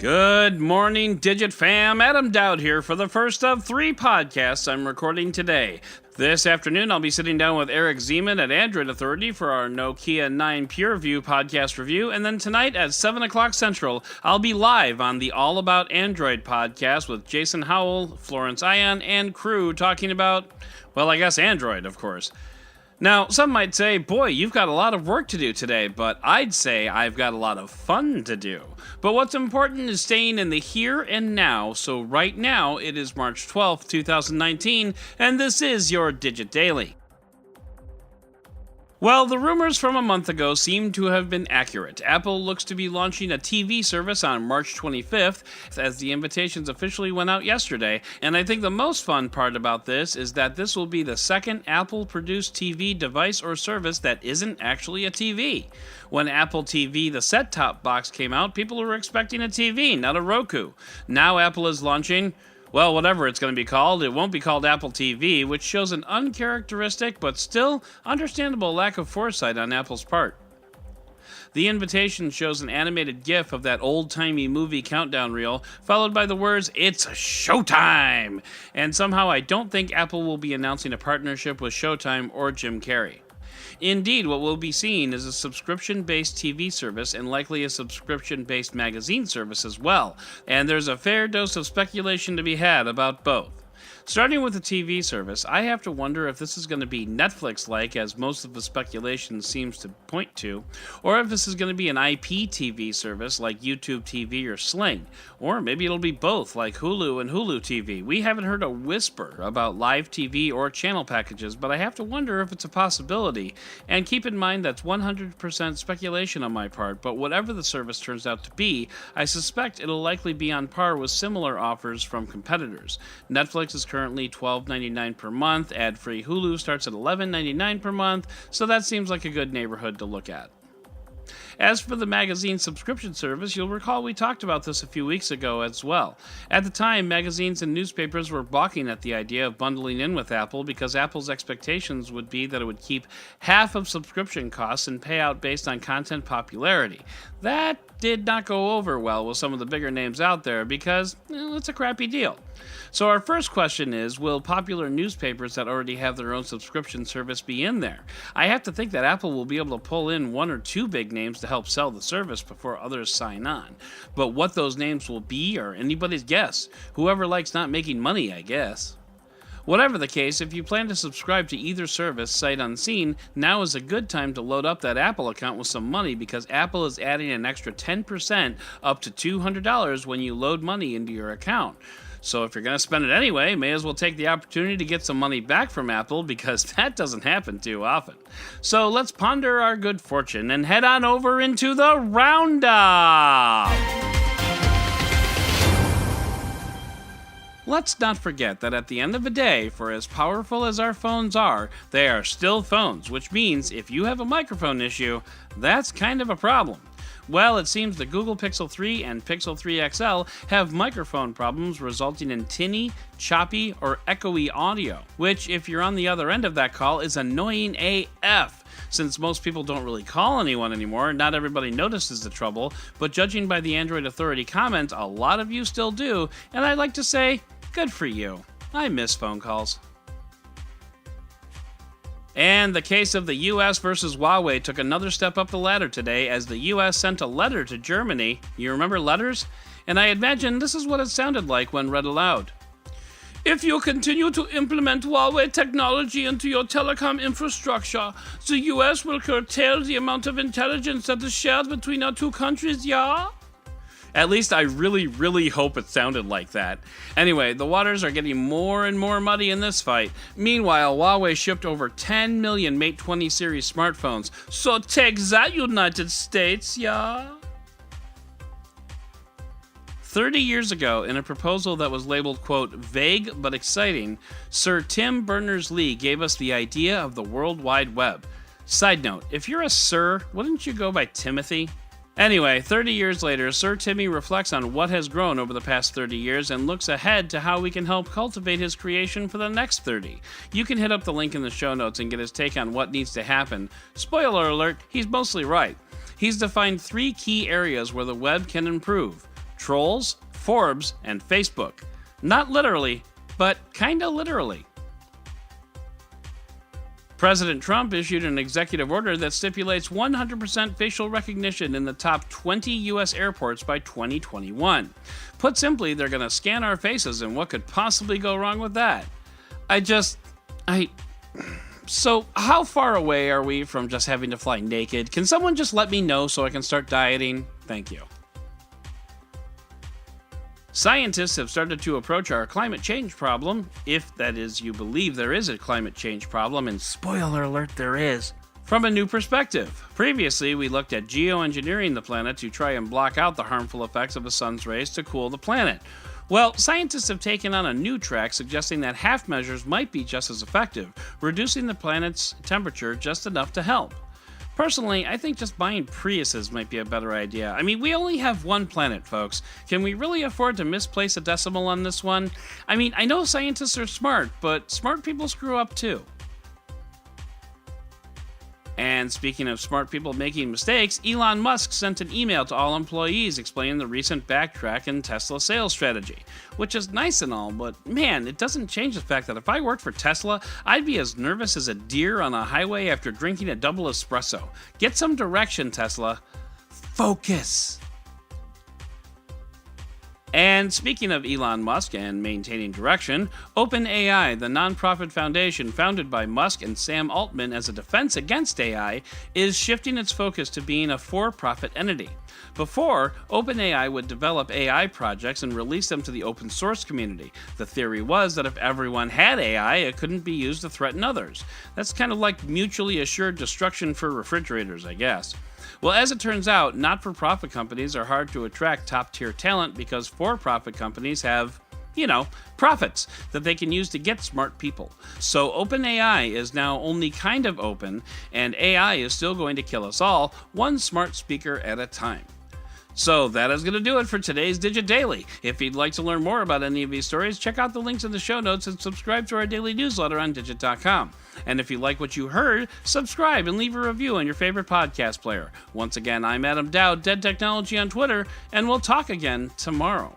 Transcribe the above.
Good morning, Digit fam. Adam Dowd here for the first of 3 podcasts I'm recording today. This afternoon, I'll be sitting down with Eric Zeman at Android Authority for our Nokia 9 PureView podcast review, and then tonight at 7 o'clock Central, I'll be live on the All About Android podcast with Jason Howell, Florence Ion, and crew talking about, well, I guess Android, of course. Now, some might say, boy, you've got a lot of work to do today, but I'd say I've got a lot of fun to do. But what's important is staying in the here and now, so right now it is March 12th, 2019, and this is your Digit Daily. Well, the rumors from a month ago seem to have been accurate. Apple looks to be launching a TV service on March 25th, as the invitations officially went out yesterday. And I think the most fun part about this is that this will be the second Apple-produced TV device or service that isn't actually a TV. When Apple TV, the set-top box, came out, people were expecting a TV, not a Roku. Now Apple is launching, well, whatever it's going to be called. It won't be called Apple TV, which shows an uncharacteristic but still understandable lack of foresight on Apple's part. The invitation shows an animated GIF of that old-timey movie countdown reel, followed by the words, "It's Showtime!" And somehow I don't think Apple will be announcing a partnership with Showtime or Jim Carrey. Indeed, what we'll be seeing is a subscription-based TV service and likely a subscription-based magazine service as well, and there's a fair dose of speculation to be had about both. Starting with the TV service, I have to wonder if this is going to be Netflix-like, as most of the speculation seems to point to, or if this is going to be an IPTV service like YouTube TV or Sling, or maybe it'll be both like Hulu and Hulu TV. We haven't heard a whisper about live TV or channel packages, but I have to wonder if it's a possibility, and keep in mind that's 100% speculation on my part, but whatever the service turns out to be, I suspect it'll likely be on par with similar offers from competitors. Netflix is currently $12.99 per month, ad-free Hulu starts at $11.99 per month, so that seems like a good neighborhood to look at. As for the magazine subscription service, you'll recall we talked about this a few weeks ago as well. At the time, magazines and newspapers were balking at the idea of bundling in with Apple because Apple's expectations would be that it would keep half of subscription costs and pay out based on content popularity. That did not go over well with some of the bigger names out there because, well, it's a crappy deal. So our first question is, will popular newspapers that already have their own subscription service be in there? I have to think that Apple will be able to pull in 1 or 2 big names to help sell the service before others sign on. But what those names will be are anybody's guess. Whoever likes not making money, I guess. Whatever the case, if you plan to subscribe to either service sight unseen, now is a good time to load up that Apple account with some money because Apple is adding an extra 10% up to $200 when you load money into your account. So if you're going to spend it anyway, may as well take the opportunity to get some money back from Apple because that doesn't happen too often. So let's ponder our good fortune and head on over into the roundup! Let's not forget that at the end of the day, for as powerful as our phones are, they are still phones, which means if you have a microphone issue, that's kind of a problem. Well, it seems the Google Pixel 3 and Pixel 3 XL have microphone problems resulting in tinny, choppy, or echoey audio, which, if you're on the other end of that call, is annoying AF. Since most people don't really call anyone anymore, not everybody notices the trouble, but judging by the Android Authority comments, a lot of you still do, and I'd like to say, good for you. I miss phone calls. And the case of the US versus Huawei took another step up the ladder today as the US sent a letter to Germany. You remember letters? And I imagine this is what it sounded like when read aloud. If you continue to implement Huawei technology into your telecom infrastructure, the US will curtail the amount of intelligence that is shared between our two countries, yeah? At least I really, really hope it sounded like that. Anyway, the waters are getting more and more muddy in this fight. Meanwhile, Huawei shipped over 10 million Mate 20 series smartphones. So take that, United States, yeah? 30 years ago, in a proposal that was labeled, quote, vague but exciting, Sir Tim Berners-Lee gave us the idea of the World Wide Web. Side note, if you're a Sir, wouldn't you go by Timothy? Anyway, 30 years later, Sir Timmy reflects on what has grown over the past 30 years and looks ahead to how we can help cultivate his creation for the next 30. You can hit up the link in the show notes and get his take on what needs to happen. Spoiler alert, he's mostly right. He's defined 3 key areas where the web can improve: trolls, Forbes, and Facebook. Not literally, but kinda literally. President Trump issued an executive order that stipulates 100% facial recognition in the top 20 U.S. airports by 2021. Put simply, they're going to scan our faces, and what could possibly go wrong with that? So, how far away are we from just having to fly naked? Can someone just let me know so I can start dieting? Thank you. Scientists have started to approach our climate change problem, if that is, you believe there is a climate change problem, and spoiler alert, there is, from a new perspective. Previously, we looked at geoengineering the planet to try and block out the harmful effects of the sun's rays to cool the planet. Well, scientists have taken on a new track suggesting that half measures might be just as effective, reducing the planet's temperature just enough to help. Personally, I think just buying Priuses might be a better idea. I mean, we only have one planet, folks. Can we really afford to misplace a decimal on this one? I mean, I know scientists are smart, but smart people screw up too. And speaking of smart people making mistakes, Elon Musk sent an email to all employees explaining the recent backtrack in Tesla sales strategy, which is nice and all, but man, it doesn't change the fact that if I worked for Tesla, I'd be as nervous as a deer on a highway after drinking a double espresso. Get some direction, Tesla. Focus. And speaking of Elon Musk and maintaining direction, OpenAI, the nonprofit foundation founded by Musk and Sam Altman as a defense against AI, is shifting its focus to being a for-profit entity. Before, OpenAI would develop AI projects and release them to the open source community. The theory was that if everyone had AI, it couldn't be used to threaten others. That's kind of like mutually assured destruction for refrigerators, I guess. Well, as it turns out, not-for-profit companies are hard to attract top-tier talent because for-profit companies have, profits that they can use to get smart people. So OpenAI is now only kind of open, and AI is still going to kill us all, one smart speaker at a time. So that is going to do it for today's Digit Daily. If you'd like to learn more about any of these stories, check out the links in the show notes and subscribe to our daily newsletter on Digit.com. And if you like what you heard, subscribe and leave a review on your favorite podcast player. Once again, I'm Adam Dowd, Dead Technology on Twitter, and we'll talk again tomorrow.